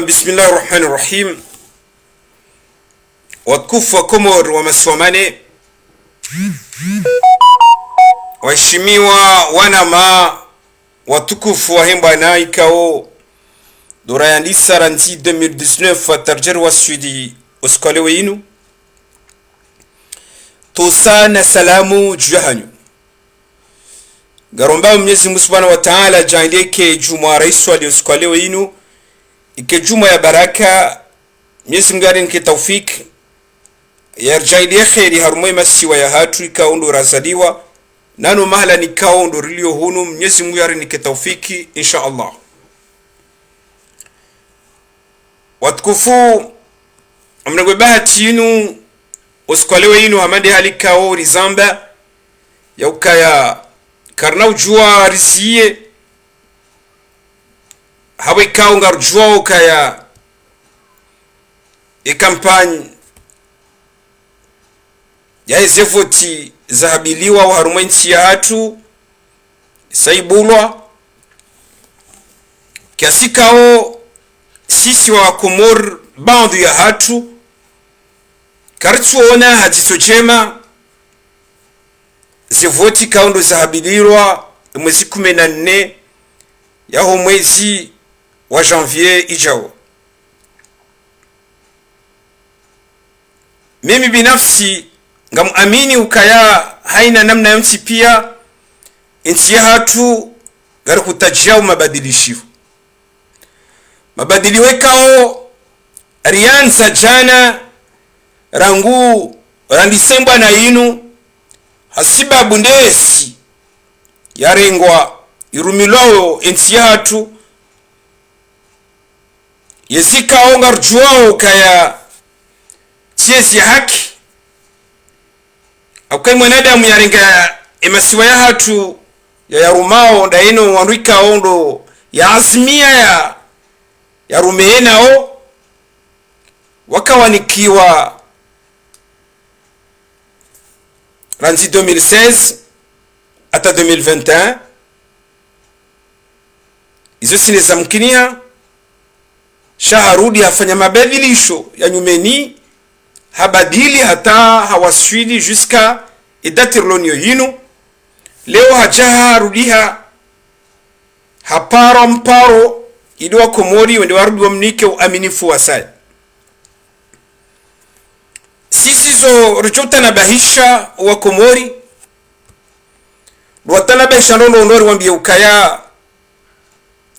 Naam, bismillahir rahmanir rahim. Watukufu wa Komoro wa Maswamane, waheshimiwa wanama watukufu wa hembana ikao dora ya ndisa ranzi 2019 tarjer wa sudi oskole wenu tosa na salamu juhanyu garomba Mwenyezi Mungu Subhanahu wa Ta'ala jaileke juma raisu ali oskole wenu ike juma ya baraka. Mwenyezi Mungu arinike taufik yarjailie kheri harumwe masiwa ya hatu ikaondo razaliwa nano mahala nikaondo rilio hunu. Mwenyezi Mungu arinike taufiki insha Allah. Watukufu mnagwe bahati yinu oskwalewe yinu hamadi halikao rizamba ya ukaya karna ujua riziye hawe ikao ngarujua ukaya kampani ya ezevoti zahabiliwa uharumwe nchi ya hatu saibulwa kiasi kao sisi wa Komor bandu ya hatu karituona hadiso jema zevoti kaundo zahabiliwa mwezi 14 yaho mwezi wa janvier ijao. Mimi binafsi ngamuamini ukaya haina namna yonti pia nchi ya hatu gari kutajia mabadilishivu mabadiliwekao rianza jana rangu randisembwa na inu hasiba bundesi yarengwa irumilwao nchi ya hatu yezikao ngarjuao kaya chiezi ya haki akai mwanadamu yarenga emasiwa ya hatu ya yarumao ndaino wanduika ondo ya azmia ya rumeenao wakawanikiwa ranzi 2016 hata 2021 izo sineza mkinia shaharudi hafanya mabadilisho ya nyumeni habadili hata hawaswili jusqu'à edatirlonio hinu leo hajaha rudiha haparo mparo idwa Komori wende warudi wamnike uaminifu wa sai sisi zo ruchota na bahisha wa Komori ruatana bahisha nono onori wambie ukaya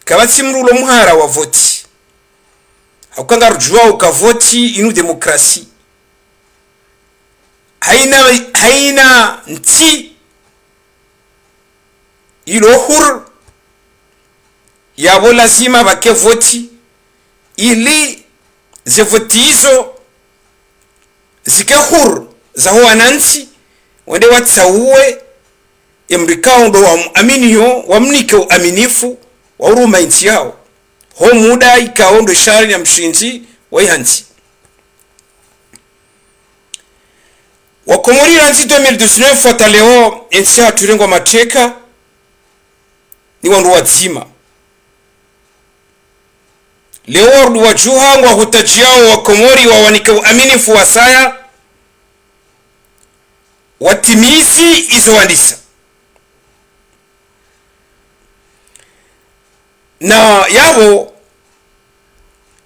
kabati mrulo muhara wa voti haukanga rujua ukavoti inu demokrasi haina nti ilo hur yabo lazima bake voti ili ze voti hizo zike hur za wananchi wende watsauwe emrikao ndo wa aminiyo wamnike uaminifu wa uruma nchi yao ho muda ikaondo shari ya mshinzi wa ihanzi Wakomori ranzi 2019 fata leo nchi hatu rengwa mateka ni wandu wazima leo wardu wajuha ngwa hutajiao Wakomori wawanike uaminifu wa saya watimizi izo wandisa na yabo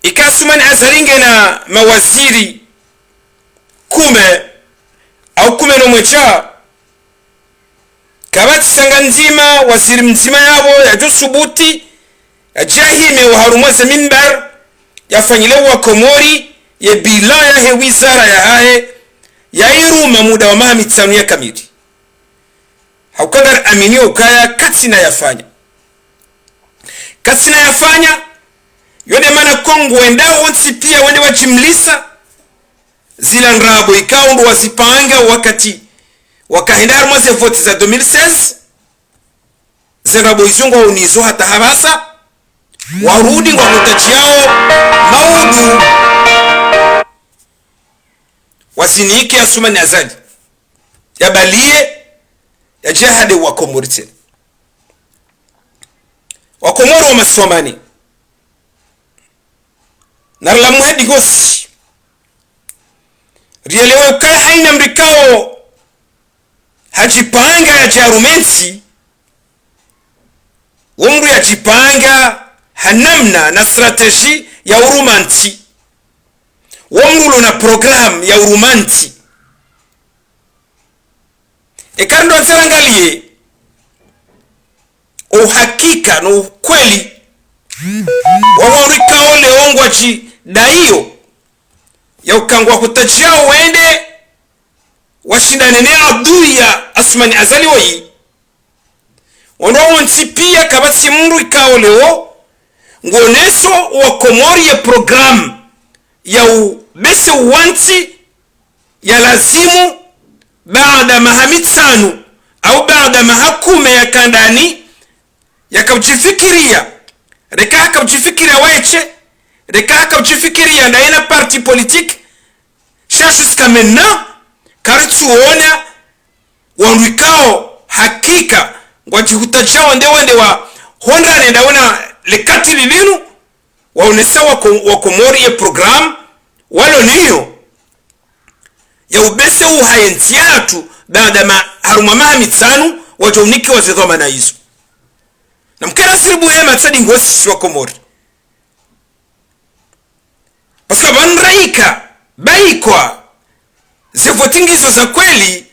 ikasumani azaringe na mawaziri kume au kume no mwecha kabati sanga nzima waziri mzima yabo yajo subuti yajahime uharumwa za minbar yafanyile wa Komori ye bila ya he wizara ya hae ya iruma muda wa mahami tsanu ya kamili haukanga amini ukaya katsina yafanya yode mana Kongo endao onsi pia wende wachimlisa zila nrabo ikaundu wasipanga wakati wakahendar mwase voti za 2016 zinrabo izungu unizo hata habasa warudi kwa mutajiao maudu wasinike asumani azali yabalie ya jihadi wa Komori tena Wakomoro wa Maswamani narla muhedi gosi rielewe ukaya haina mrikao hajipanga ya jarumensi umru ya jipanga hanamna na strategy ya urumanti umru na program ya urumanti ekando zarangalie uhakika na ukweli wawarikao leongwa ji daiyo ya ukangwa kutajao wende washindane ne adui ya Asmani Azali wayi wano nti pia kabasi mru ikao leo ngoneso wa komori ya program ya ubese wanti ya lazimu baada mahamitanu au baada mahakume ya kandani yakaujifikiria reka akaujifikiria weche reka akaujifikiria ndaina parti politique jusqu'à maintenant karituona wanwikao hakika ngwajihutachawa wende wa honra nenda wana lekati lilinu waonesa wa komori ya program walo niyo ya ubese uhayenziatu baada haruma mahamitanu wajoniki wazidhoma na hizo na mkera siribu hema tsadi ngosi shwa komori paska banraika baikwa zivotingizo za kweli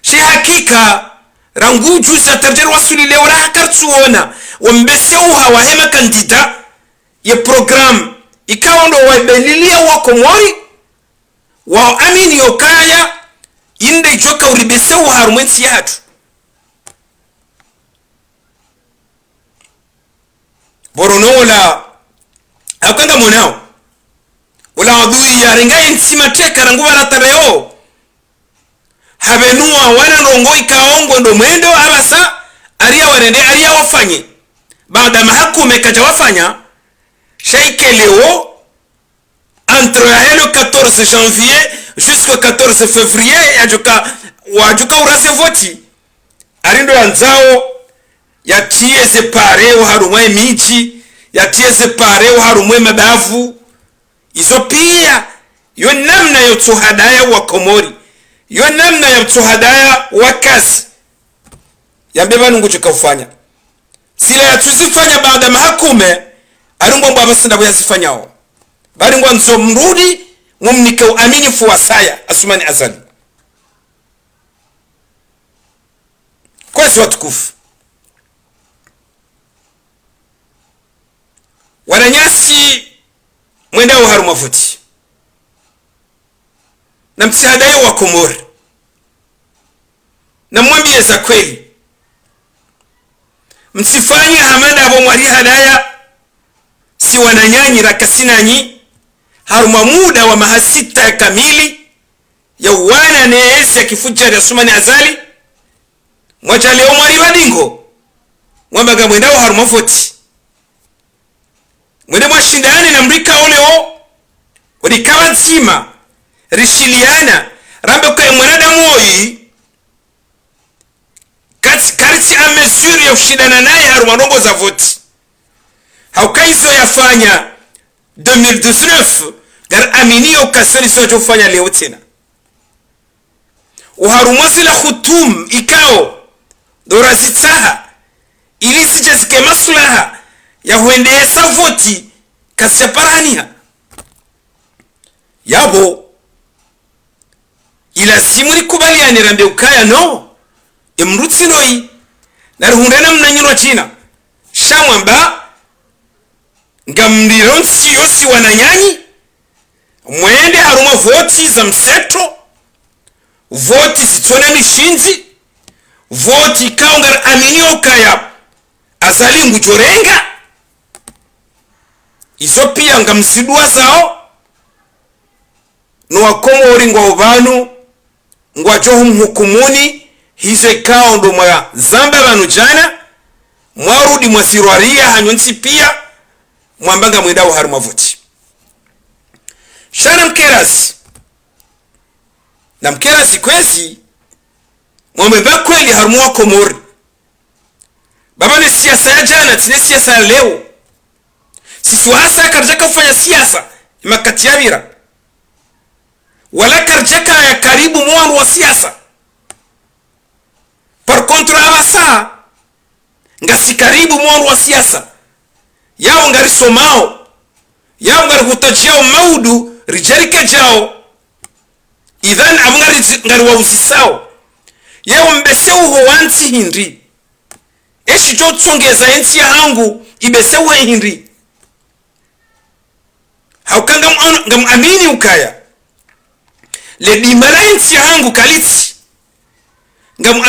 shi hakika ranguju za tarjari wasuli leo la hakartuona wambese uha wa hema kandida ya program ikawa ndo wabelilia wa komori wa amini yokaya inde joka uribese uha harumwensi yatu boronola akanda monao wala adui ya rengai ntsima teka rangu wala tareo habenua wana rongo ikaongo ndo mwendo abasa aria warende aria wafanye baada mahakume kaja wafanya sheike leo entre le 14 janvier jusqu'au 14 février wajuka urase voti arindo anzao yatie separeo harumwe miji yatie separeo harumwe mabavu izo pia yo namna ya tuhadaya wa komori yo namna ya tuhadaya wa kazi yambeba nungu chukafanya sila ya tuzifanya baada mahakume arumbo mbaba sindabo yazifanyao bari ngo nzo mrudi mumnike uamini fuwasaya Asmani Azali kwezi watukufu wananyasi mwenda uharu mafuti na msihadayo wa komori na mwambie za kweli msifanye hamada abo mwari hadaya si wananyanyi rakasinanyi haruma muda wa mahasita kamili ya wana neesi ya kifucha ya Asmani Azali mwacha leo mwari badingo mwambaga mwenda uharu mafuti mwende mwashindane na mrika oleo wadikawa nzima rishiliana rambe kwa mwanadamu oyi kariti a mesure ya kushindana naye haruma rongo za voti haukaizo yafanya 2019 gar aminio kasoni sio jofanya leo tena uharumwazi la khutum ikao dora zitsaha ili sijazike maslaha ya huendeye savoti kasi ya paraniha yabo ila simu likubaliani rambe ukaya no emrutsi noi naruhundena mnanyirwa china shamwamba ngamrironsi yosi wananyanyi mwende haruma voti za mseto voti zitone mishinzi voti kaungar aminio kaya Azali ngujorenga izo pia ngamsidua zao nuwakomori ngwa ubanu ngwa johu mhukumuni hizo ikao ndo mwa zamba banu jana mwarudi mwasirwaria hanyonsi pia mwambanga mwendao haru mavuti shana mkerasi na mkerasi kwezi mwambeba kweli harumu wa komori baba ni siasa ya jana tine siasa ya leo sisi hasa karjaka kufanya siasa makati ya vira wala karjaka ya karibu mwandu wa siasa. Par contre abasa ngasi karibu mwandu wa siasa yao ngari somao yao ngari hutajiao maudu rijarike jao idhan abu ngari wausisao yao mbeseu ho wanti hindri eshi jo tsongeza ensi ya hangu ibeseu he hindri haukanga amini ukaya le dimala ensi ya hangu kaliti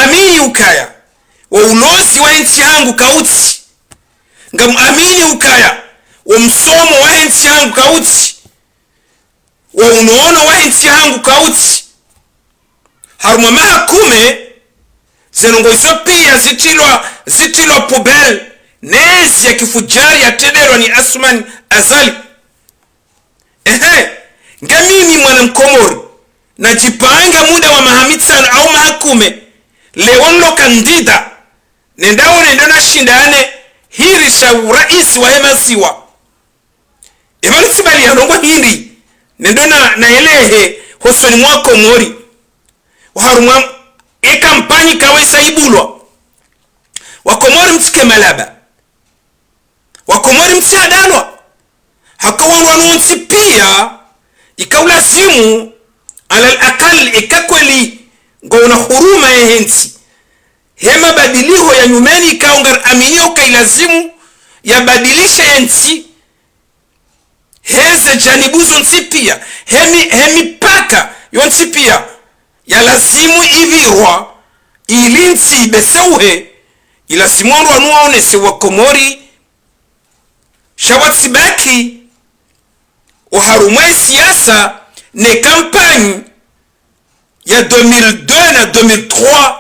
amini ukaya wa ulozi wa ensi ya hangu kauti amini ukaya wa msomo wa ensi ya hangu kauti wa unono wa ensi ya hangu kauti haruma mahakume zenongo izo pia zitilwa pobel nezi ya kifujari ya tederwa ni Asman Azali. Ngamimi mwana mkomori najipanga muda wa mahamitano au mahakume lewonlo kandida nendao nendana shindane hirisha uraisi wa hemasiwa evani sibali ya nongo hindi nendona na elehe hosoni mwako mori waharumwa kampanyi kawesa ibulwa wakomori mtike malaba wakomori mtiadalwa hakawarwa nonsi pia ikaulazimu alal akal ikakweli ngona huruma yehensi hema badiliho ya nyumeni ikaungar aminio kailazimu ya badilisha yensi heze janibuzo nsi pia hemi paka yonsi pia ya lazimu ivirwa ilinsi beseuhe ilazimu onwa nuwaone se wakomori shawatsibaki uharumwe siasa ne kampani ya 2002 na 2003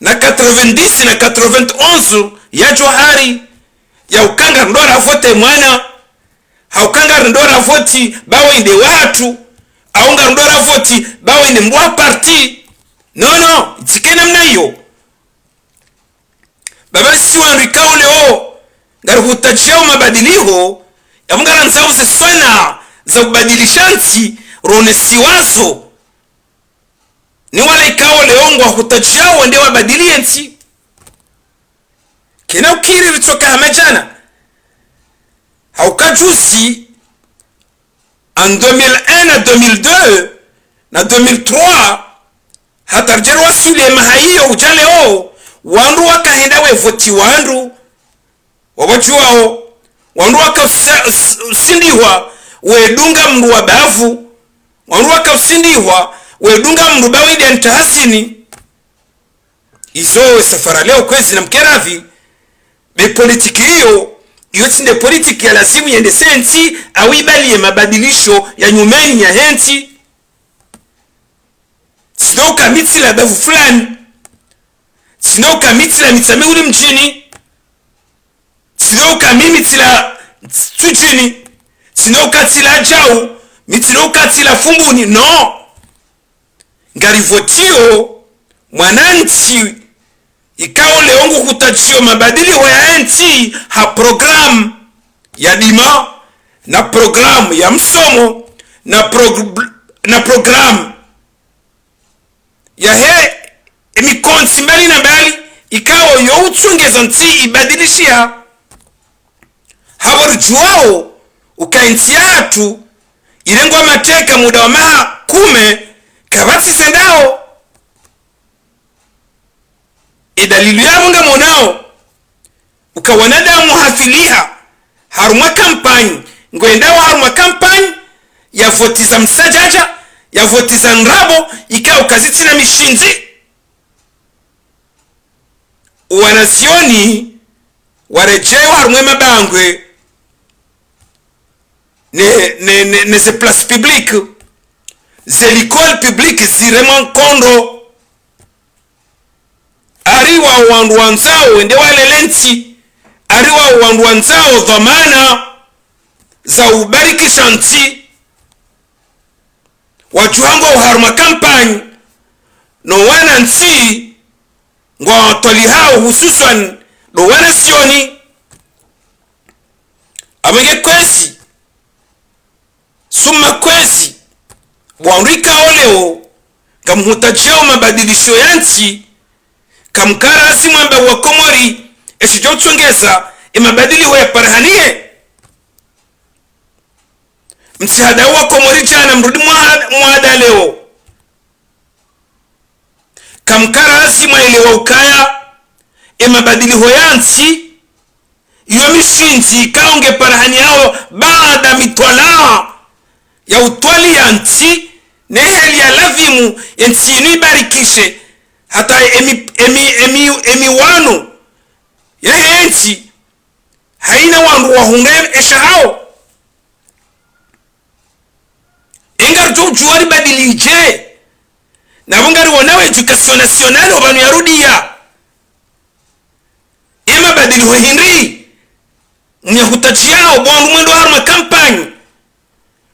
na 90 na 91 ya Johari ya ukanga ndora vote mwana haukanga ndora voti bawe inde watu aunga ndora voti bawe inde mbwa parti no itikena mnayo baba si wanrikao leo ngari hutajao mabadiliho ya mungara nzao zisona za ubadilishanti rone siwazo ni wale ikao leongwa hutajao wende wabadilie nti kena ukiri ritoka hamejana haukajuzi en 2001 na 2002 na 2003 hatarjerwa sule mahaiyo ujaleo wandu wakahenda wevoti wandu wawajuao wandu wakasindiwa wedunga mndu wa bavu wandu wakasindiwa wedunga mndu bawide ntahasini izo safara leo kwezi na mkeravi be politiki hiyo tinde politiki ya lazimu yende senti awibaliye mabadilisho ya nyumeni ya henti sinoka mitsi la bavu fulani sinoka mitsi la mitsame uli mjini sinoka mimi tila tujini sinoka tila jau mitinoka tila fumbuni no ngarivotio mwananchi ikao leongo kutajio mabadiliko ya nchi ha programu ya dima na programu ya msomo na programu ya he mikonsi mbali na mbali ikao yo uchungeza nchi ibadilishia hawarjuao ukainti yatu ilengwa mateka muda wa maha kume kabati sendao idalilu ya munga monao ukawanadamu hafiliha harumwa kampani ngoendao harumwa kampani ya voti za msajaja ya voti za nrabo ika ukaziti na mishinzi wanazioni warejeo harumwe mabangwe ne se place publique ze l'école publique ziremon kondo ariwa wandu wanzao wende walelenti ariwa wandu wanzao dhamana za ubarikisha nchi watu hango uharuma kampani no wana nchi ngwa watoli hao hususan no wana sioni abenge kwezi suma kwezi bwanrika oleo kamhutajao mabadilisho yanchi kamkarasi mwamba wa Komori eshijotsongeza imabadiliho ya parhanie msihada wa Komori jana mrudi mwada leo kamkarasi mwaelewa ukaya imabadiliho yanchi iyo mishinzi kaonge parhani yao baada mitwala ya utwali ya nchi neheli ya lavimu nchi inu ibarikishe hata emi wano ile nchi haina wandu wahunge esha hao ingar jo juari badilije na bungari wonawe education nationale obanu yarudia ema badili hinri mnyahutaji yao bondu mwendo harma kampani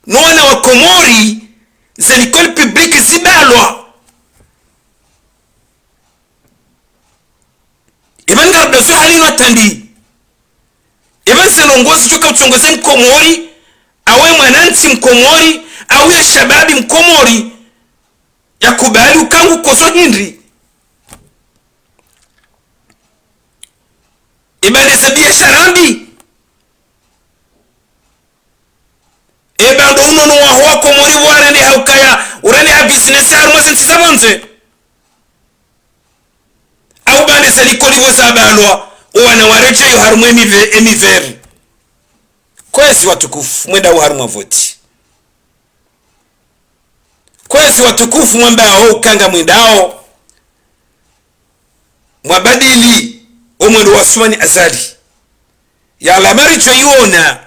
nona wa Komori za l'école publique zibalwa iban garda so halino atandi iban selongozi choka uchongoze Mkomori awe mwananchi Mkomori awe shababi Mkomori yakubali ukangu kozo hindri ibadeza biashara mbi ebando unono wa Komori warani haukaya urani ha business harmo zinti zabonze au bande salikoli boza balwa wana wareje yo harmo emiveri kwezi watukufu mwenda wa harmo voti kwezi watukufu mwamba ho kanga mwendao mwabadili omwendo wa Sumani Azali ya lamari choiona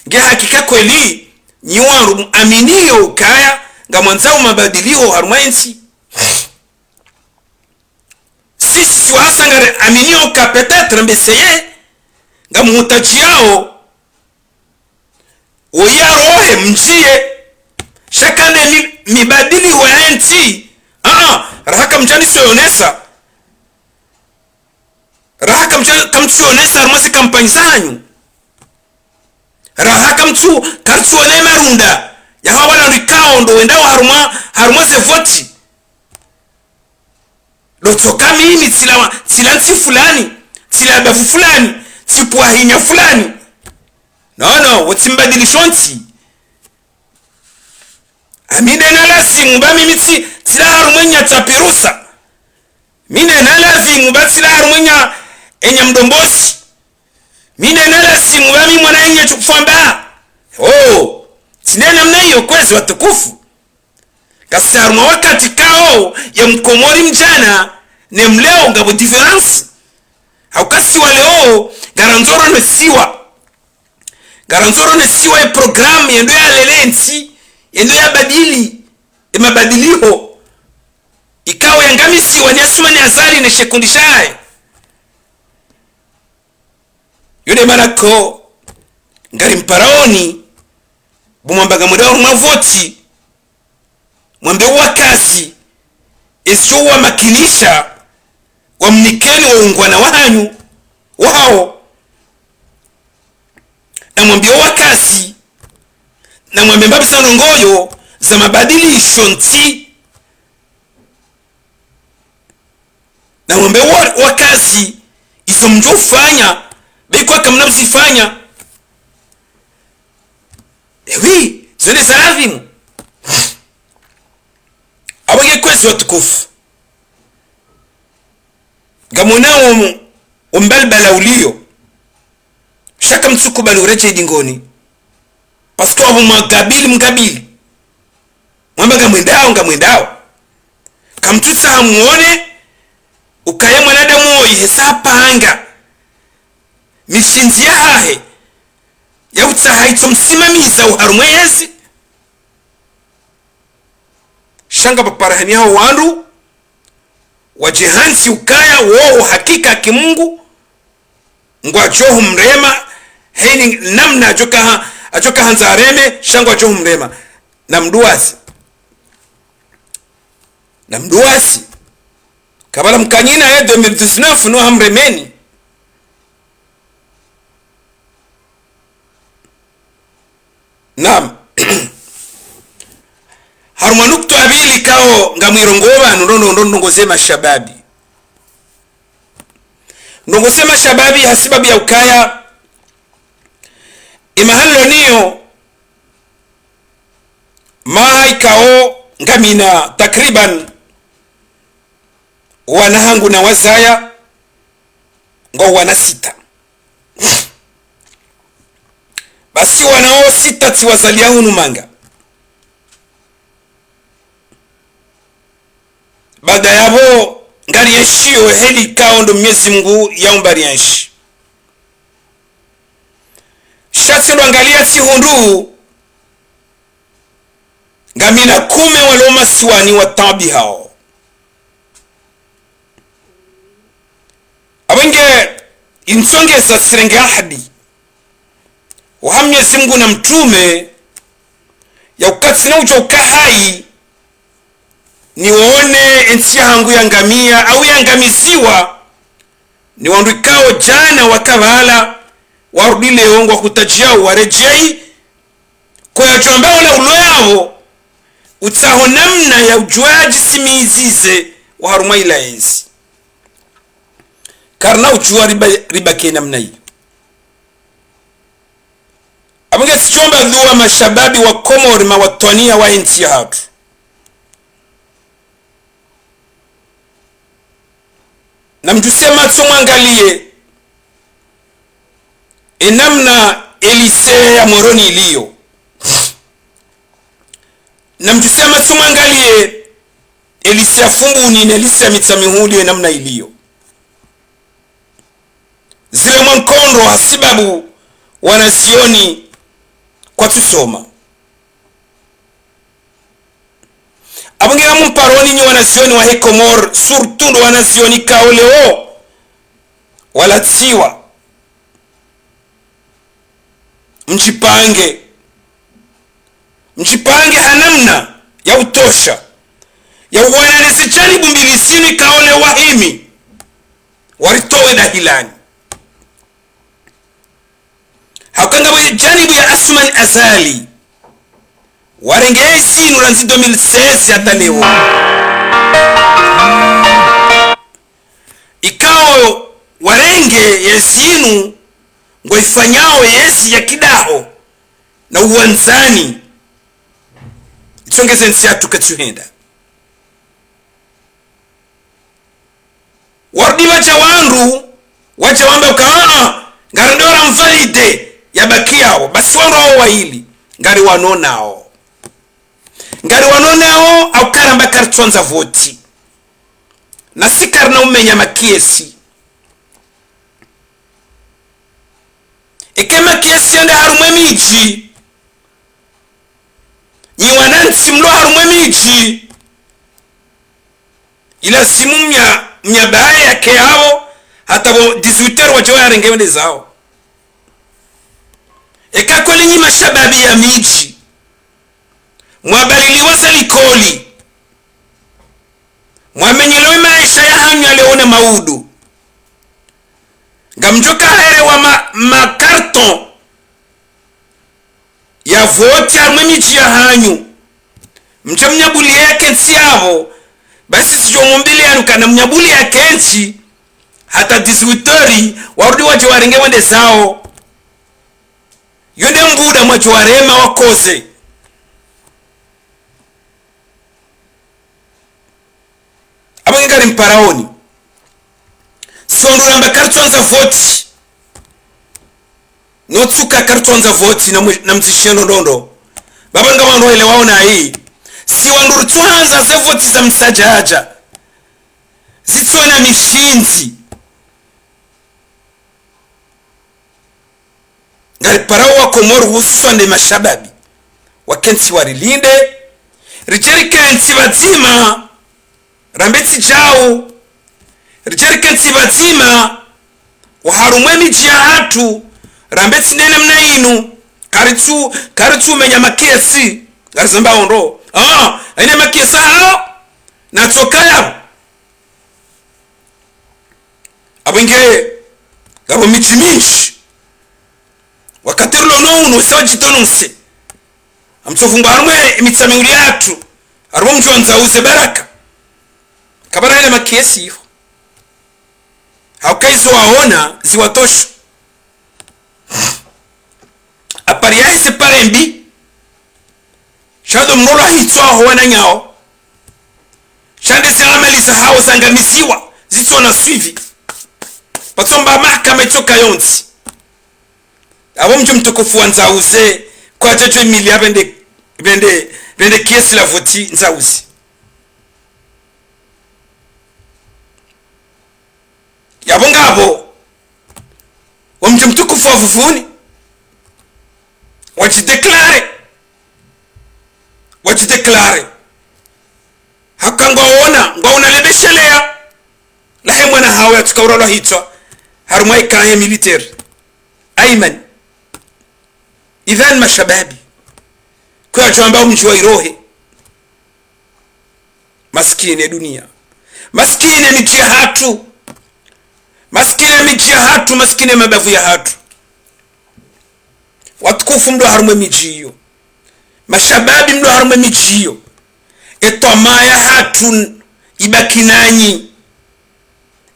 nge hakika kweli nyiwaru aminio kaya nga mwanzao mabadilio harumwensi sisi siwasa ngare aminio ka peut-être mbeseye nga muhutaji yao oyarohe mjie shakane mibadili wa enti rahaka mchani sionesa rahaka mchani kamsionesa harumwensi kampanyi zanyu rahaka mtu kartuone marunda ya hawala rikao ndo wendao harumwa ze voti lotoka mimi tilanti fulani tilabavu fulani tipuahinya fulani no wotimbadilishonti amine na lazimu ba mimi tila harumwenya tapirusa mine na lazimu ba tila harumwenya enya mdomboshi mine na lazimu ba mimi mwana enya chukufamba sinena mna hiyo kwezi watukufu kasaruma wakati kao ya Mkomori mjana ne mleo ngabo difference haukasi waleo garanzoro ne siwa ya program yendo ya lelensi yendo ya badili mabadiliho ikawa yangamisi wanyasuma ni Azali ne shekundishaye yule manako ngari mparaoni bumwambaga mwenda mwavoti mwambe wakazi esho wa makinisha wa mnikeni wa ungwana wanyu wao na mwambe wakazi na mwambe mbabisa nongoyo za mabadilisho nti na mwambe wakazi izo mjofanya beikwa kamna msifanya ewi zene zaravimu abage kwezi watukufu gamonao umbalbala ulio shaka mtsuku bali ureche dingoni pasko abu mgabili mwamba ngamwendao kamtutsa hamuone ukaye mwanadamu oyi hesapanga mishinzi yahahe yautsaha ito msimamiza uharumwezi shanga paparahani hao wandu wajihansi ukaya woho hakika kimungu ngwa johu mrema heini namna ajoka hanza areme shangwa johu mrema na mduwasi kabala mkanyina ya 2019 no hamremeni Naam. Haruma nukto abili kao ngamwirongoba ndongoze mashababi. Ndongoze mashababi hasibabu ya ukaya imahalo niyo mahaikao ngamina takriban wanahangu na wazaya ngo wana 6. Basi wanao 6 tiwazalia hunu manga. Baada yabo ngari yeshio heli kaondo Mwenyezi Mungu yaumbari yanshi. Shatsi ndo angalia si hundu ngamina 10 waloma siwani watabi hao. Abenge insongeza sirenge ahadi wa Mwenyezi Mungu na mtume ya ukati na uja ukahai ni waone ensi hangu ya ngamia au ya ngamisiwa ni wanduikao jana wakavala warudile ongo kutajia warejei kwa ya juamba wala ulo yao utaho namna ya ujuaji simizize wa haruma ila enzi karna ujua riba kena namna hiyo. Abunge sichomba dhuwa mashababi wa Komori mawatonia wa enzi ya hatu na mjusema tumwangalie enamna Elise ya Moroni iliyo na mjusema tumwangalie Elise ya Fumbuni na Elise ya Mitsamihuli enamna iliyo zile mwankondo hasibabu wanazioni kwa tusoma abungira mumparoni nyi wanazioni wa Komor surtundo wanazioni kaoleo walatiwa mjipange hanamna ya utosha ya uwananisi janibu mbilisini kaole wahimi waritowe dahilani hakanga janibu ya Asman Azali warengeye sinu ranzi 2016 hata leo ikao warenge yesinu ngo ifanyao yesi ya kidaho na uwanzani itongeze nsi atuka tuhenda wardi wacha wandu wacha wamba ukaona ngari ndora mvalide yabakiao basi wandu hao wahili ngari wanonao au karamba kartonza voti na sikar na umenya makiesi ikema kiesi yanda harumwe miji nyi wanansi mlo harumwe miji ila simu mnya bae yake hao hata 18 wacho yarengewende zao ekakole nyi mashababi ya miji mwabaliliwa salikoli mwamenyilewe maisha ya hanyu aleone maudu ngamjoka here wa makarton ya voti amwe miji ya hanyu mcha mnyabuli yake nsi yavo basi sijo mumbili yanu kana mnyabuli yake nsi hata 18 warudi wacho warenge wende zao yode nguda mwacho warema wakoze abangari mparaoni siwanduramba kartonza voti notsuka kartonza voti na mzishendo ndondo babanga wandu wale waona hii siwanduru tuanza ze voti za msajaja zitsona mishinzi ngari parao wa Komoro hususwa nde mashababi wakensi warilinde richerika nsi bazima rambetsi jao richerika nsi bazima waharumwe miji ya hatu rambetsi nene mna inu karitu menya makesi garizamba ondo aine makesa hao na tsokaya abenge gabo miji minji wakaterlo no uno saji tononse amtofungwa harumwe mitsamiri yatu harumwe mjonza uze baraka kabana ile makiesi hiyo haukaizo waona ziwatosha apari yaise parembi shado mrolo hitwa ho wananyao shade si amali za hao zangamisiwa zito na suivi patomba mahakama itoka yonzi abo mtu mtukufu wanzauze kwa jajo emilia bende kiesi la voti nzauzi yabo ngabo wa mtu mtukufu wa vuvuni wajideklare haka ngwaona lebeshelea lahe mwana hawe atukauralo hitwa harumai kahe military aiman idhan mashababi kwa chamba mji wa irohe maskini dunia maskini miji ya hatu maskini mabavu ya hatu watukufu mdo harumwe miji hiyo mashababi mdo harumwe miji hiyo etoma ya hatu ibaki nanyi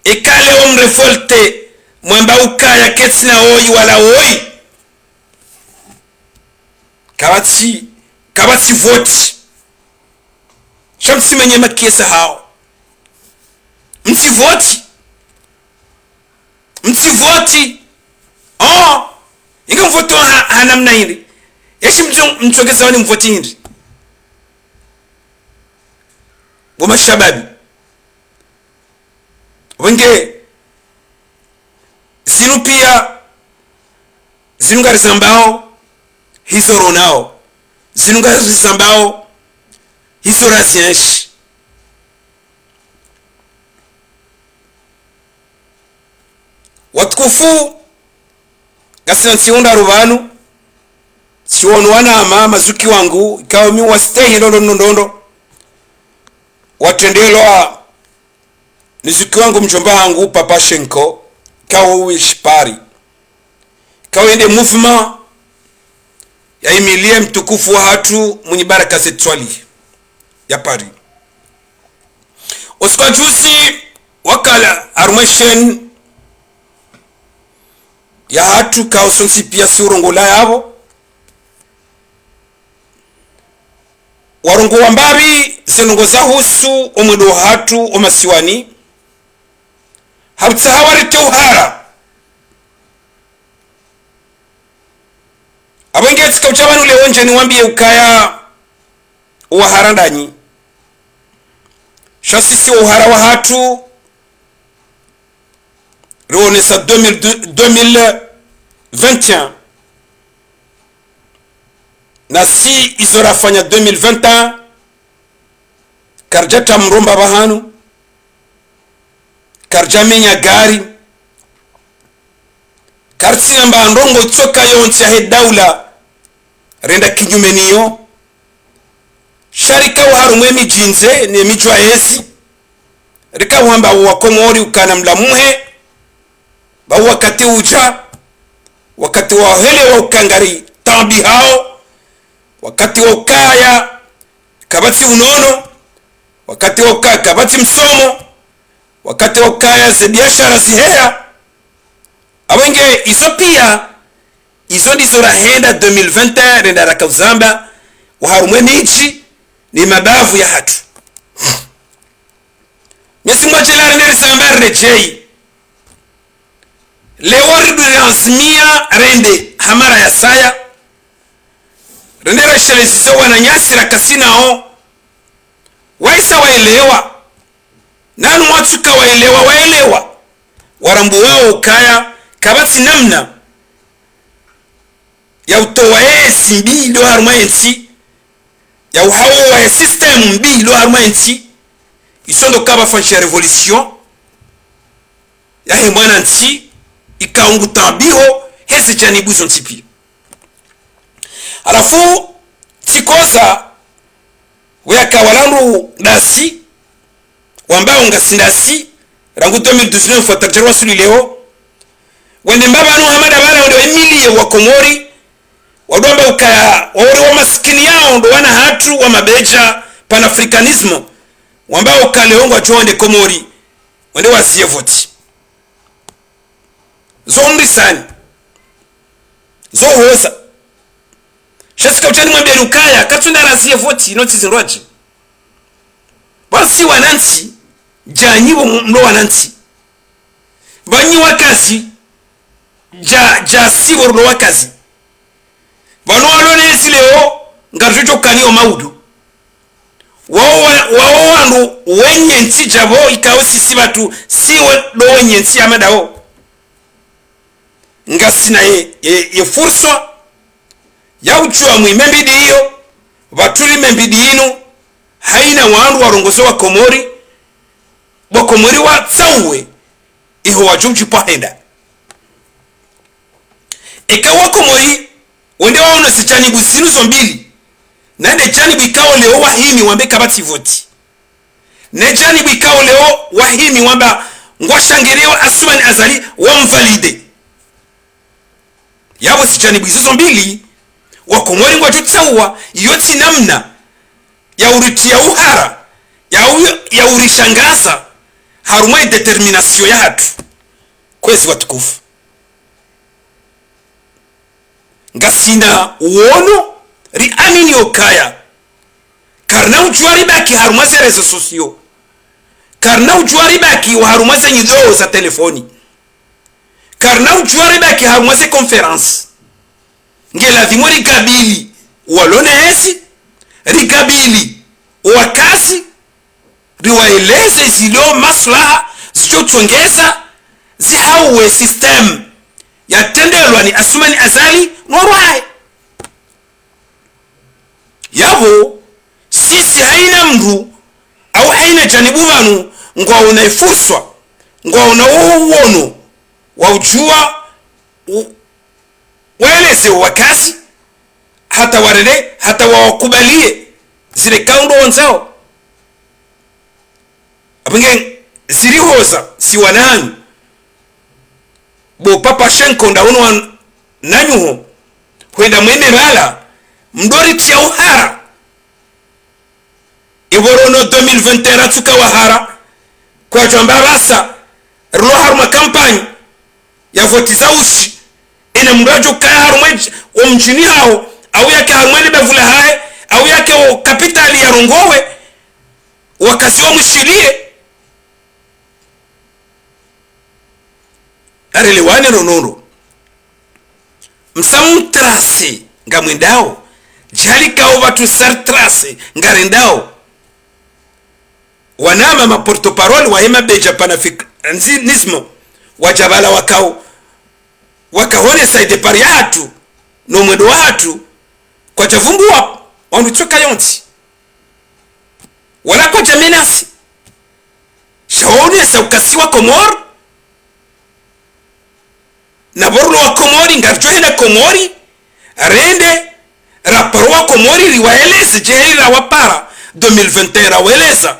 ekale omrevolte mwamba ukaya ketsina oyi wala oyi kabati voti shamsi menye makiesa hao msivoti inga mvoto hanamna hindi yeshi mchogeza wani mvoti hindi boma shababi wenge zinu pia zinungari zambao hizo ronao zinungari zambao hizo razienshi watukufu gasina nsiunda rubanu siwonu wanama mazuki wangu ikawa mi wastehi ndondo watendelwa nizuki wangu mjomba wangu papa Shenko ikawa uishipari ikawa ende movement ya Emilie mtukufu wa hatu mwenye baraka zetwali ya Paris osikwa jusi wakala armeshen ya hatu kausonsi pia surongola yabo warongo wambabi zinongoza husu omwedo hatu omasiwani habutsahawarite uhara abongetse kauchabanu leonje niwambie ukaya uhara ndanyi shasisi uhara wa hatu ruonesa 2021 na si izorafanya 2021 karjata mromba bahanu karjamenya gari kartsina mba ndongo tsoka yonsi ya daula renda kinyume niyo sharika wa harumwe mijinze ni mijwa ezi rika wamba wakomori ukana mlamuhe ba wakati uja wakati wa hele wa ukangari tambi hao wakati wa ukaya kabati unono wakati wa ukaya kabati msomo wakati wa ukaya ze biashara zihea awenge izo pia izo ndizo rahenda 2021 renda rakauzamba uharumwe miji ni mabavu ya hatu mesi mwachelare nere sambari rejei leo ribiransimia rende hamara ya saya rende reshelesizo wananyasira kasinao waisa waelewa nanu watuka waelewa warambu wao ukaya kabati namna ya utowa esi mbi ilo haruma ensi ya uhawo wa system mbi ilo haruma ensi isondo kaba fansha revolution ya hemwana nsi ikaungu tambiho hese chani buzo ntipi alafu tikoza weka walandu dasi wambao ngasindasi rangu 2019 fatarjarwa suli leo wende mbaba nu hamada bala wende wemilie wa komori wadomba ukaya wawore wa maskini yao watu wa mabeja panafricanismo wambao kaleongwa chonde Komori wende wasie voti zomri sani zo hoza shasika uchani mwambia nukaya katunda rasie voti inoti zinroji basi wanansi janyibo mlo wanansi banyi wakazi ja sibo mlo wakazi bano walone sileo ngarujo kanio maudu wao wandu wenye nti jabo ikawo sisi batu siwe do wenye nti amadao ngasina ye fursa ya uchwa mwimembidi hiyo batuli membidi ino haina wandu warongozo wa Komori wa Komori wa tsawe iho wajuji pahenda ikawa Komori wende waona sichani businu zombili nade chani bikao leo wahimi wambe kabati voti ne chani bikao leo wahimi wamba ngwashangerewa asumani azali wamvalide yabo sichani bizo mbili wa Komori ngwa tutsawa yoti namna ya uriti ya uhara ya urishangaza harumwe determination ya hatu kwezi watukufu ngasina uono ri amini okaya karna ujuari baki harumwe se rezo sosio karna ujuari baki wa harumwe se nyido za telefoni karna ujuari baki harumwe se conference ngela vimori gabili walone esi rigabili wakasi riwaeleze zilio maslaha zichotongeza zihauwe system ya tendelwa ni asumani azali norwae yabo sisi haina mru au haina janibu vanu ngwa unaifurswa ngwa unauono wa ujua waeleze wakasi hata warele hata wakubalie zile kaundo wanzao apenge zirihoza si wananu bo papa shenko ndaono nanyuho kwenda mwene bala mdori tia uhara iborono 2021 tuka wahara kwa jamba basa rulo haruma kampani ya voti za ushi ina mrajo kaya haruma omjini hao au yake harumani bevule hae au yake o kapitali ya Rongowe wakasiwa mushirie arelewane nonono msamtrase ngamwendao jalikao watu sartrase ngarendao wanama maportoparole wahema beja panafricanismo wajabala wakahone saide pariatu no mwendo watu kwa chavumbua wanuchoka yonti wala kwa jamenasi shaone sa ukasiwa Komor na borlo wa Komori ngarjohenda Komori rende raporo wa Komori riwaeleze jeheri la wapara 2021 raweleza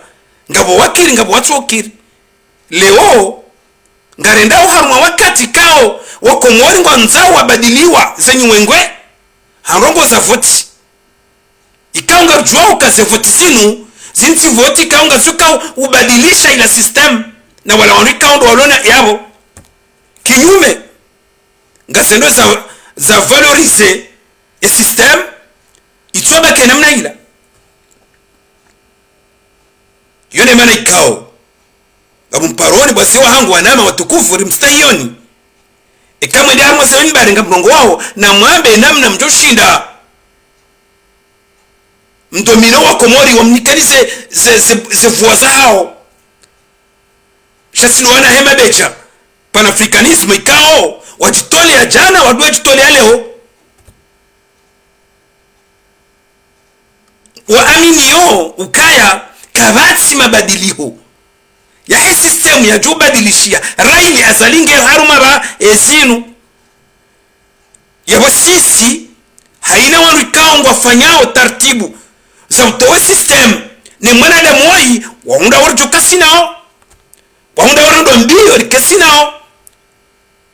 ngabo wakiri ngabo watsokiri leo ngarenda uharumwa wakati kao wa Komori ngwa nzao wabadiliwa zenyu wengwe harongo za voti ikaunga jua ukaze voti zinu zinti voti ikaunga zuka ubadilisha ila system na wala wanika ndo walona yabo kinyume ngasendo za valoriser e system itoba kenamna ila yone mana ikao ngabumparoni bwasi wangu wanama watukufu rimstayoni ikamwe ndi harimo se mbare ngabrongo wao na mwambe namna mjoshinda mdomino wa Komori wamnikanise ze voisin hao shasino wana hema beja panafricanismo ikao wajitolea jana wadua jitolea leo waaminio ukaya kabati mabadiliho ya hii system ya jubadilishia raili azalinge haruma ba ezinu yabo sisi haina wanu ikaongwa fanyao tartibu za utowe system ni mwana da mwai waunda warjo kasinao waunda warjo mbio ni kasinao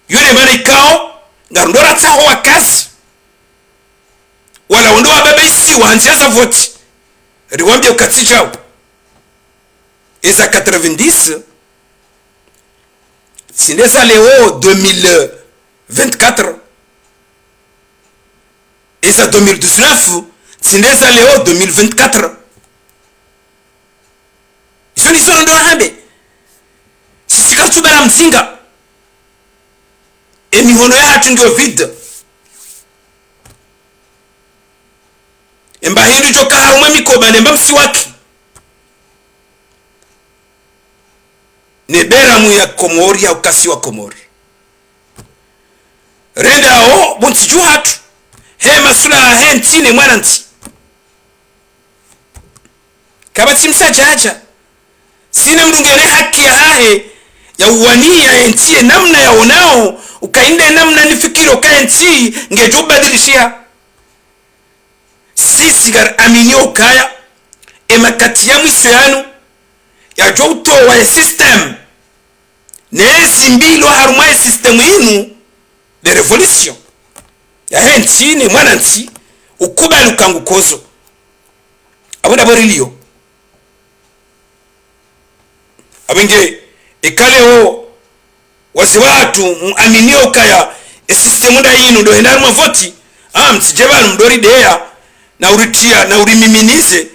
yone mana ikao ngarundora taho wakasi wala undo wabebe isi wahanzia za voti riwambia ukati chao eza 90 sindeza leo 2024 eza 2019 sindeza leo 2024 iso ndo hambe sisi katubala mzinga emihono yacu ndio vide emba hindu joka harumwe mikoba nemba msiwaki nebera mu ya Komori ya ukasi wa Komori renda o bunti juhatu he masula he ntine mwana nti kabati msajaja sina mrungene haki ya hahe ya uwania ntie namna ya onao ukainde namna nifikiro ka nti ngejo badilishia sisi gar aminio kaya emakati ya mwiso yanu ya jouto wa system ne simbilo harumai system inu de revolution ya henti ni mwana nti ukubali ukangu kozo abunda borilio abenge ekaleo wazi watu muaminio kaya system nda inu ndo enda mavoti msijeba mdori dea na uritia na urimiminize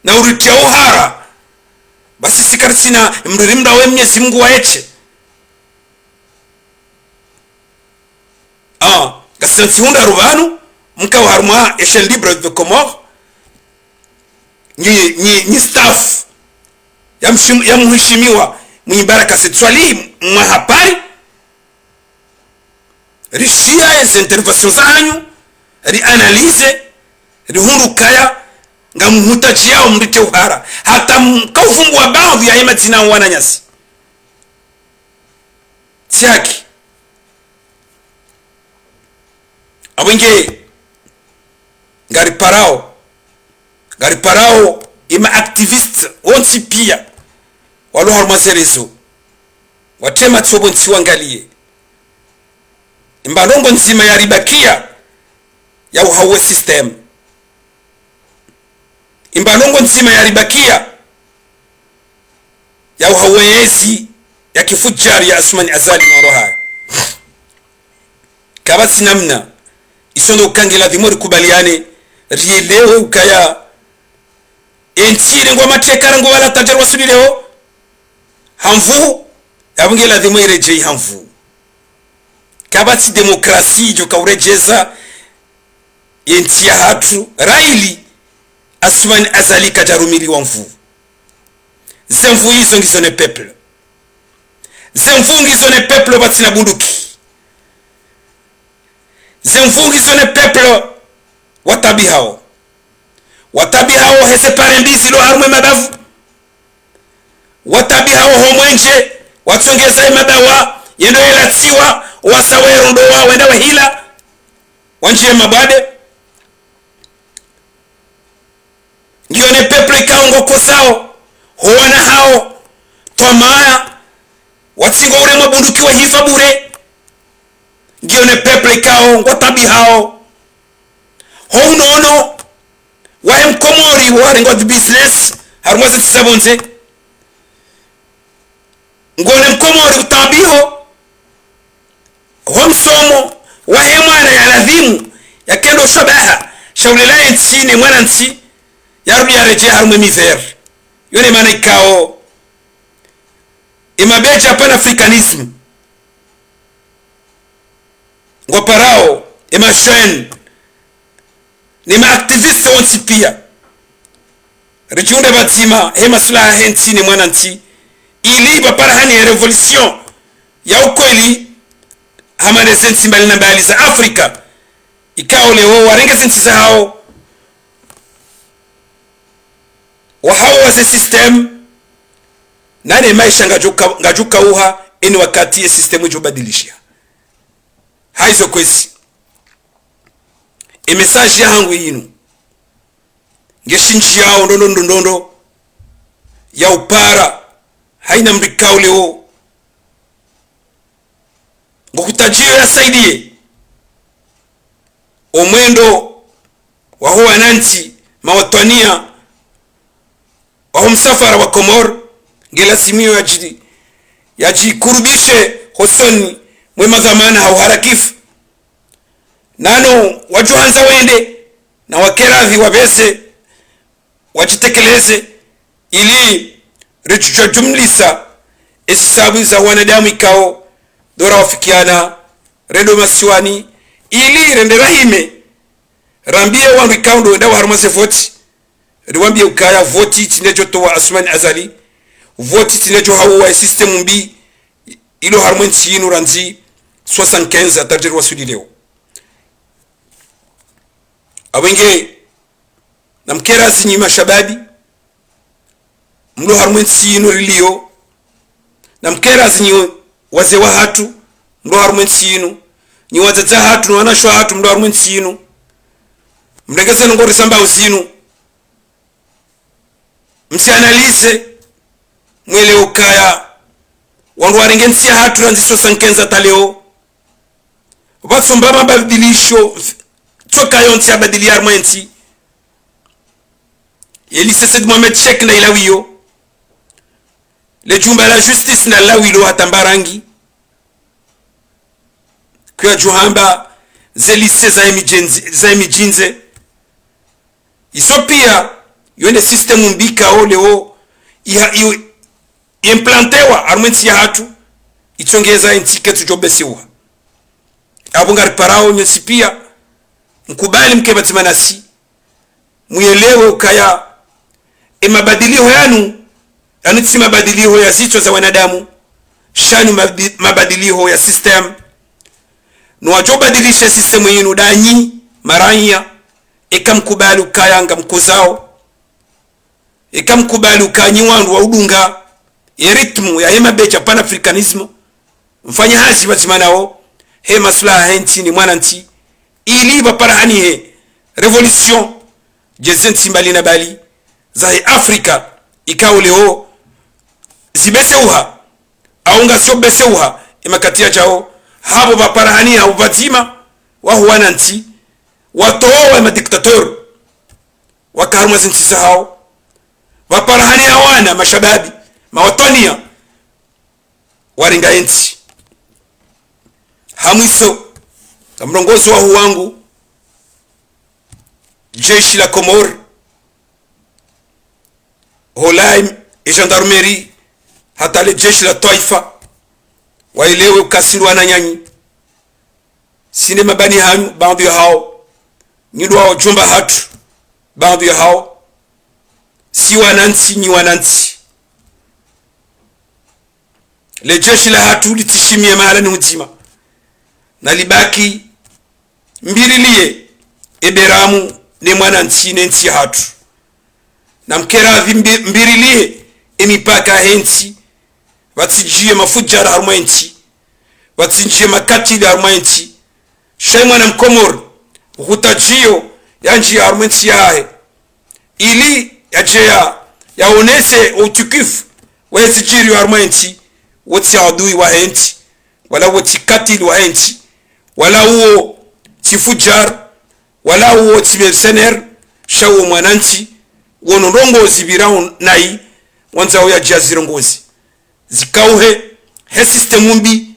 na uritia uhara basi sikarsina mririmda we Mwenyezi Mungu waeche gasansi hunda rubanu mka harma eshel libre de Comores ni staff ya mheshimiwa Mwibaraka Setswali mwahapari rishia ezi intervention zanyu ri analyze ri hundu kaya nga muhutaji yao mrite uhara hata mkaufungu wa baadhi ya imati na wana nyasi siaki abenge ngari parao ima activist onsi pia walo harmaserezo watema tsobo nsi wangalie imbalongo nzima ya ribakia ya uhawe system imbalongo nzima ya ribakia ya uhawezi ya kifujari ya Asmani Azali Mworoha kabasi namna isondo kangela dhimori kubaliane rielewe ukaya entire ngo matekara ngo balatajar wasubireo hamvu yabungela dhimori rejei hamvu kabasi demokrasi jo kaurejeza yentia hatu raili Asmani Azali kajarumiri wa mvu zemvu hizo ngizo ne peuple zemvu ngizo ne peuple batina bunduki zemfungi sone peuple watabi hao hese parembisi lo harumwe mabavu watabi hao homwenje watsongeza mabawa yendo elatiwa wasawero ndo wa wenda wahila wanje mabade ngione peuple kaongo kozao howana hao tomaya watsingo ure mabunduki wa hifa bure ngione peuple kao ngotabi hao honono wa mkomori wa ngo business harimo zitsabonze ngone mkomori utabiho homsomo wa hemana ya ladhimu ya kendo shabaha shaulila ntsine mwana nsi yarudi yareje harimo miser yone maana ikao imabecha pan africanism ngo parao ema shen ni ma activiste onsi pia rejiunde batima hema sula henti ni mwana nti ili bapara hani revolution ya ukweli hamane senti mbali na mbali za Afrika ikao leo warenge senti za hao wahao wa system nane maisha ngajuka uha eni wakati ya system ijobadilisha haizo kwezi message yangu yinu ngeshinji yao ndondo ya upara haina mrikao leo ngokutajio ya saidie omwendo wa huwa nanti mawatania wa msafara wa Komor ngelazimio yajikurubishe hosoni mwema zamana hauharakifu nano wajuhanza wende na wakeravi wabese wajitekeleze ili rijumlisa hesabu za wanadamu ikao dora wafikiana redo masiwani ili rende rahime rambie wandu ikao ndo enda waharumase voti riwambie ukaya voti tinejo towa asmani azali voti tinejo hawa system mbi ilo harumenti yinu ranzi 75 atarjeru wasudi leo awenge na mkera zinyi mashababi mlo harumenti yinu rilio na mkera zinyi waze wa hatu mlo harumenti yinu ni wazaza hatu na wanashwa hatu mlo harumenti yinu mregeza ngori samba uzinu msianalize mwele ukaya wandu warengensia hatu ranziso sankenza taleo vatsomba mabadilisho toka yonti abadili armenti Elise Sed Mohamed Sheikh na ilawiyo le jumba la justice na lawilo hatambarangi kwa juhamba zelise za emijinze isopia yone system mbika oleo implantewa armenti ya hatu itongeza intiketu jobesiwa abungari parao nyosipia mkubali mkebati manasi muelewe ukaya mabadiliko yanu si mabadiliko ya zicho za wanadamu shani mabadiliko ya system nuwajobadilisha system yenu danyi maranya ikamkubali ukaya anga mkozao ikamkubali ukanyi wandu wa udunga ritmu ya hema becha pan-africanism mfanya hazi bazimanao he maslaha henti ni mwananti ili baparahani he revolution jezenti mbali na bali za Afrika ikao leo zibeseuha aunga sio beseuha imakatia jao habo baparahani au bazima wa huwananti watoa madiktator wakaruma zinti zao baparahani hawana mashababi mawatonia waringa enti hamwiso mrongozi wa huwangu jeshi la Komor Holaim e gendarmerie hata le jeshi la Taifa waelewe ukasindwa na nyanyi sinema bani hanyu baadhi ya hao nyido wao jumba hatu baadhi ya hao si wananti ni wananti le jeshi la hatu litishimie mahala ni uzima na libaki mbirilie eberamu ne mwananti nenti hatu na mkera mbirilie emipaka henti watijie mafujara harumenti watijie makatili harumenti shaimwa na mkomor hutajio yanji harumenti yahe ili yaonese utukifu wezijiri harumenti woti adui wa henti wala woti katili wa henti wala uo tifujar wala uo timersener shawo mwananti wono rongozi birao nai wanza ya jazirongozi zikauhe he system mbi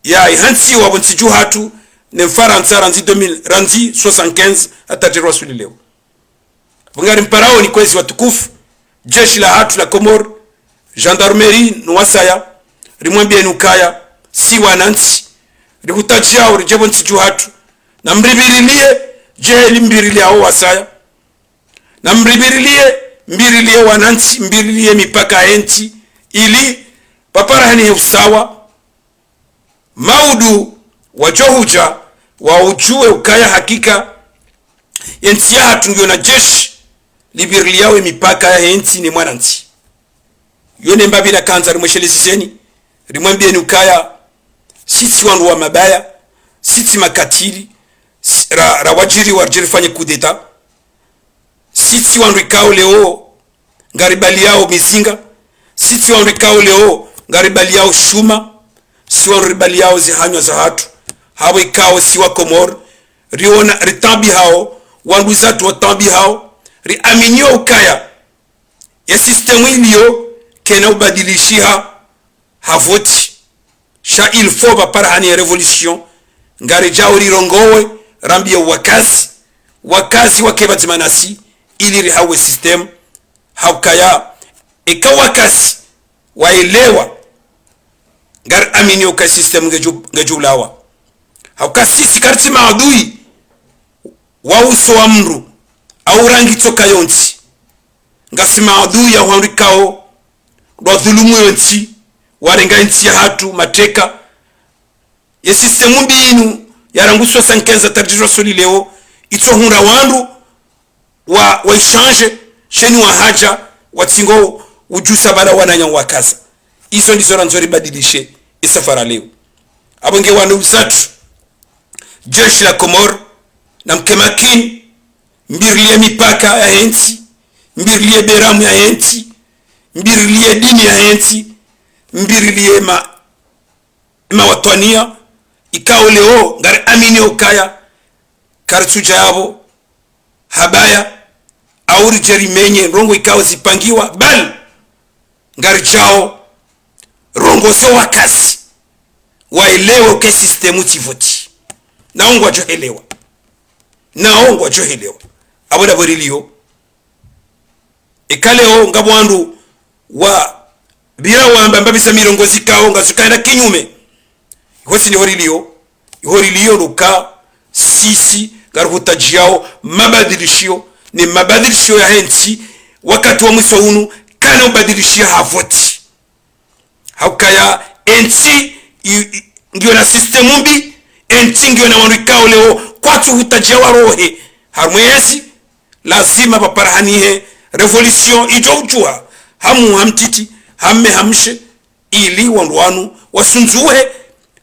ya ihansi wa bonti hatu ne faransa ranzi 2000 ranzi 75 atajirwa suli leo bungari mparao ni kwezi watukufu jeshi la hatu la Komor gendarmerie nwasaya rimwambie nukaya si wanansi rihutajiao rijebo ntiju hatu na mribirilie jeli mbirilie hao wasaya na mbirilie wanansi mbirilie mipaka enti ili paparahani usawa maudu wajohuja wa ujue ukaya hakika enti ya hatu na jeshi libiriliawe mipaka ya enti ni mwanansi yone mbabi na kanza rimweshelezizeni rimwambie nukaya sisi wandu wa mabaya sisi makatili wajiri warjiri fanye kudeta sisi wandu ikao leo ngaribali yao mizinga sisi wandu ikao leo ngaribali yao shuma si wandu ribali yao zihanywa za hatu hawa ikao si wa Komor riona ritambi hao wandu zatu watambi hao riaminio ukaya ya system iliyo kena ubadilishia havoti sha il faut baparahani revolution ngari jao rirongowe rambia wakazi wake bazimanasi ili rihawe system haukaya ikawakazi waelewa ngari amini uka system ngejulawa haukasisi karti maadui wa uso wa mru au rangi toka yonti ngasi maadui ya huandikao wa dhulumu yonti warenga nti ya hatu mateka ya systemu mbinu ya ranguswa sankenza tarjiro soli leo ito hunda wandu wa exchange sheni wa haja watingo ujusa bala wananya wakaza izo ndizo ranzori badilishe isafara leo abonge wanu usatu jeshi la Komoro na mkemakini mbirilie mipaka ya henti mbirilie beramu ya henti mbirilie dini ya henti mbirilie watwania ikao leo ngari amini okaya kartuja yabo habaya auri jerimenye rongo ikao zipangiwa bal ngari chao rongo zo wakazi waelewe ke systemu tivoti naongwa johelewa aboda borilio ekaleo ngabwandu wa bira wamba mbabisa mirongozi kao ngasukaenda kinyume hosi ni horilio luka sisi garuhutajiao mabadilishio ya henti wakati wa mwisho hunu kana ubadilishia havoti haukaya enti ndio na systemu mbi enti ndio na wanrikao leo kwatu hutajiao rohe harmwezi lazima paparahanihe revolution ijojua hamu hamtiti hamme hamshe ili wanduanu wasunzuhe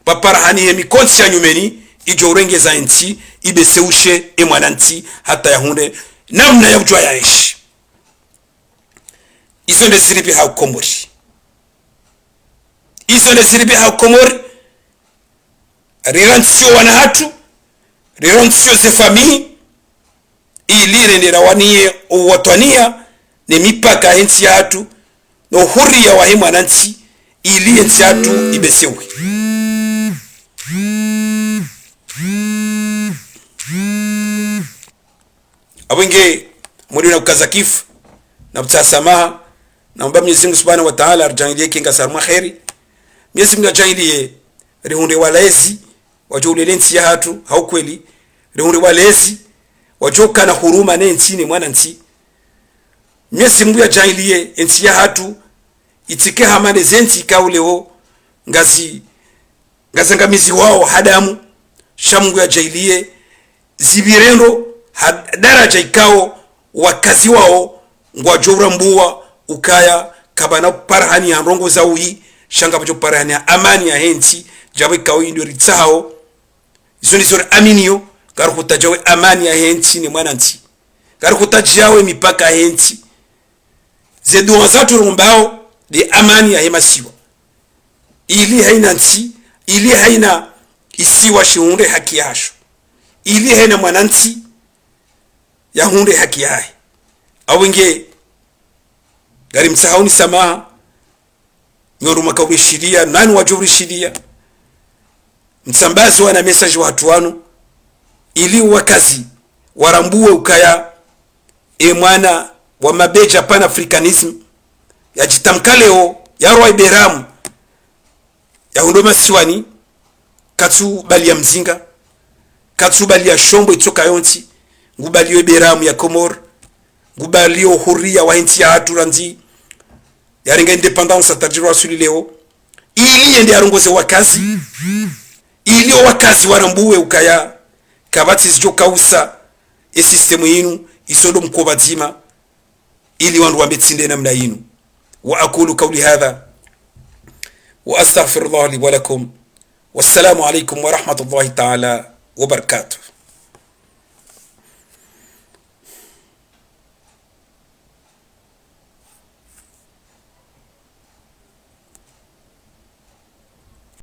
paparahanihe mikonsi ya nyumeni ijorengeza enti ibeseushe emwananti hata yahunde namna ya ujua yaishi izo ndeziribi haukomori rirantisio wanahatu rirantisio ze famii ili rendera waniye uwatwania ni mipaka enti ya hatu no huri ya wahimu ananti ili enti ya hatu ibesewe abenge mwedi na ukazakifu na mtasamaha na mbaba Mwenyezi Mungu Subhanahu wa Ta'ala arjangilie kinga sarma khairi Mwenyezi Mungu ajangilie rihunde walezi wajulele nti ya hatu haukweli rihunde walezi wajoka na huruma ne ntini mwana nti Mwenyezi Mungu ajangilie nti ya hatu itike hamane zenti kauleo ngazangamizi wao hadamu shamungu ajangilie zibirendo daraja ikao wakazi wao ngwajora mbuwa ukaya kabana parahani ya rongo za ui shanga pacho parahani ya amani ya henti jawe ikao indio ritao izoni zore aminio garukuta jawe amani ya henti ni mwana nti garukuta jawe mipaka ya henti zedu wazatu rumbao di amani ya hemasiwa ili haina nti ili haina isiwa shiunde haki yasho ili haina mwananti ya hunde haki yae awenge gari msahauni samaha nyoru makawe shiria nani wajuri shiria msambazi wana message watu wanu ili wakazi warambue ukaya mwana wa mabeja pan africanism ya jitamkaleo ya roi beramu ya hundoma siwani katsu bali ya mzinga katsu bali ya shombo itoka yonti ngubalio beramu ya Komoro ngubalio huria wa nchi ya hatu ranzi yarenga independence atajiro asuli leo ili ende arongoze wakazi ili wakazi warambuwe ukaya kabati zijoka usa systemu yinu isondo mkoba zima ili wandu wambetsinde namna yinu wa aqulu qawli hadha wa astaghfirullah li wa lakum wassalamu alaykum wa rahmatullahi ta'ala wa barakatuh.